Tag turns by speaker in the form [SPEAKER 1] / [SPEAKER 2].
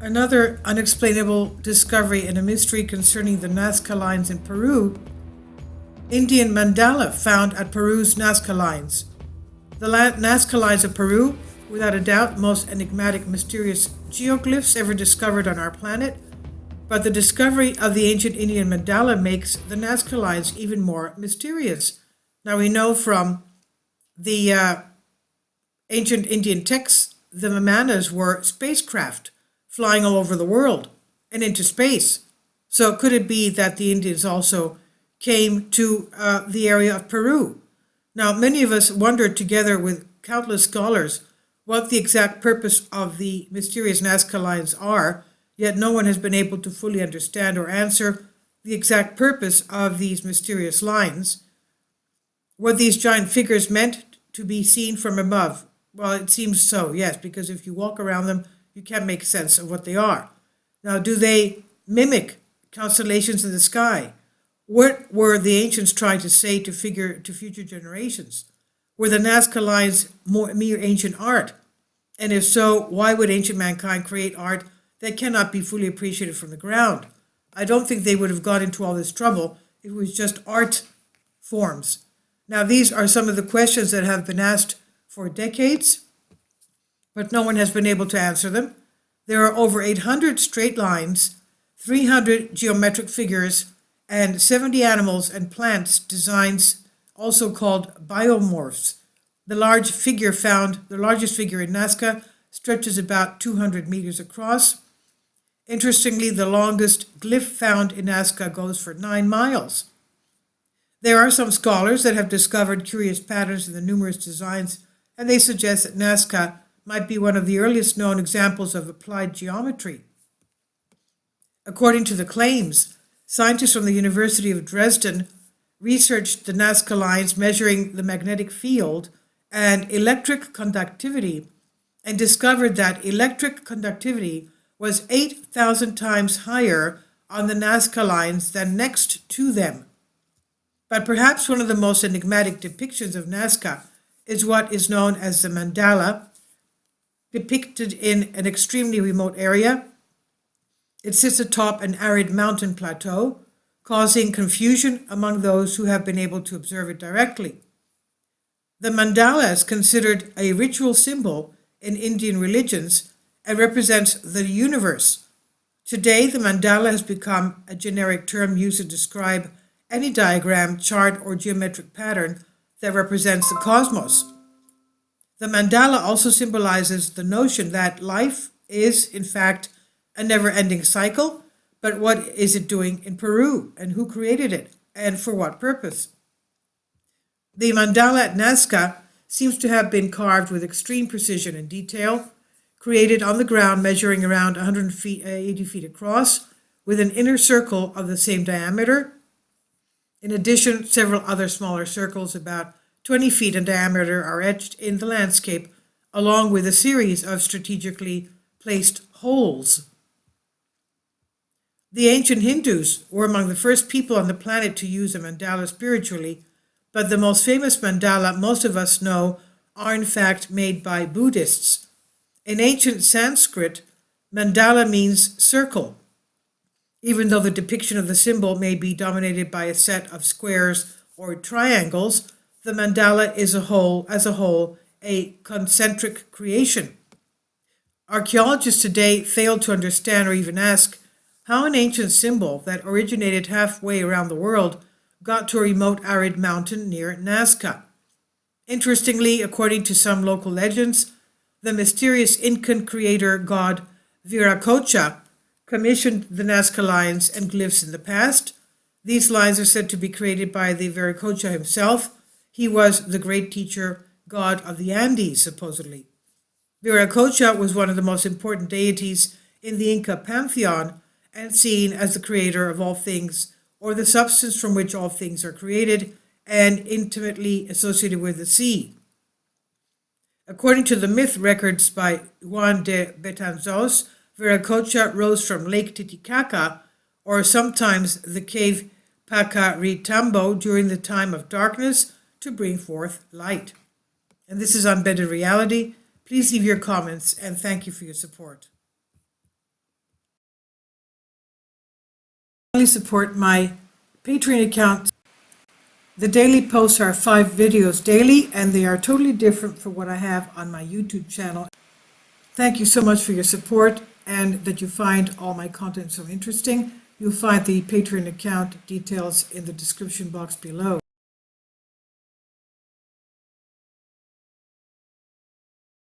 [SPEAKER 1] Another unexplainable discovery and a mystery concerning the Nazca lines in Peru. Indian mandala found at Peru's Nazca lines. The Nazca lines of Peru, without a doubt, most enigmatic, mysterious geoglyphs ever discovered on our planet. But the discovery of the ancient Indian mandala makes the Nazca lines even more mysterious. Now we know from the ancient Indian texts, the Marianas were spacecraft flying all over the world and into space. So could it be that the Indians also came to the area of Peru? Now, many of us wondered, together with countless scholars, what the exact purpose of the mysterious Nazca lines are, yet no one has been able to fully understand or answer the exact purpose of these mysterious lines. Were these giant figures meant to be seen from above? Well, it seems so, yes, because if you walk around them, you can't make sense of what they are. Now, do they mimic constellations in the sky? What were the ancients trying to say to future generations? Were the Nazca lines mere ancient art? And if so, why would ancient mankind create art that cannot be fully appreciated from the ground? I don't think they would have got into all this trouble if it was just art forms. Now, these are some of the questions that have been asked for decades, but no one has been able to answer them. There are over 800 straight lines, 300 geometric figures, and 70 animals and plants designs, also called biomorphs. The largest figure in Nazca stretches about 200 meters across. Interestingly, the longest glyph found in Nazca goes for 9 miles. There are some scholars that have discovered curious patterns in the numerous designs, and they suggest that Nazca might be one of the earliest known examples of applied geometry. According to the claims, scientists from the University of Dresden researched the Nazca lines measuring the magnetic field and electric conductivity and discovered that electric conductivity was 8,000 times higher on the Nazca lines than next to them. But perhaps one of the most enigmatic depictions of Nazca is what is known as the Mandala, depicted in an extremely remote area. It sits atop an arid mountain plateau, causing confusion among those who have been able to observe it directly. The mandala is considered a ritual symbol in Indian religions and represents the universe. Today, the mandala has become a generic term used to describe any diagram, chart, or geometric pattern that represents the cosmos. The mandala also symbolizes the notion that life is, in fact, a never-ending cycle, but what is it doing in Peru, and who created it, and for what purpose? The mandala at Nazca seems to have been carved with extreme precision and detail, created on the ground measuring around 180 feet across, with an inner circle of the same diameter. In addition, several other smaller circles about 20 feet in diameter are etched in the landscape, along with a series of strategically placed holes. The ancient Hindus were among the first people on the planet to use a mandala spiritually, but the most famous mandala most of us know are in fact made by Buddhists. In ancient Sanskrit, mandala means circle. Even though the depiction of the symbol may be dominated by a set of squares or triangles, the mandala is as a whole a concentric creation. Archaeologists today fail to understand or even ask how an ancient symbol that originated halfway around the world got to a remote arid mountain near Nazca. Interestingly, according to some local legends, the mysterious Incan creator god Viracocha commissioned the Nazca lines and glyphs in the past. These lines are said to be created by the Viracocha himself. He was the great teacher god of the Andes, supposedly. Viracocha was one of the most important deities in the Inca pantheon and seen as the creator of all things, or the substance from which all things are created, and intimately associated with the sea. According to the myth records by Juan de Betanzos, Viracocha rose from Lake Titicaca, or sometimes the cave Pacaritambo, during the time of darkness to bring forth light. And this is Unbended Reality. Please leave your comments, and thank you for your support. support my Patreon account. The daily posts are 5 videos daily, and they are totally different from what I have on my YouTube channel. Thank you so much for your support and that you find all my content so interesting. You'll find the Patreon account details in the description box below.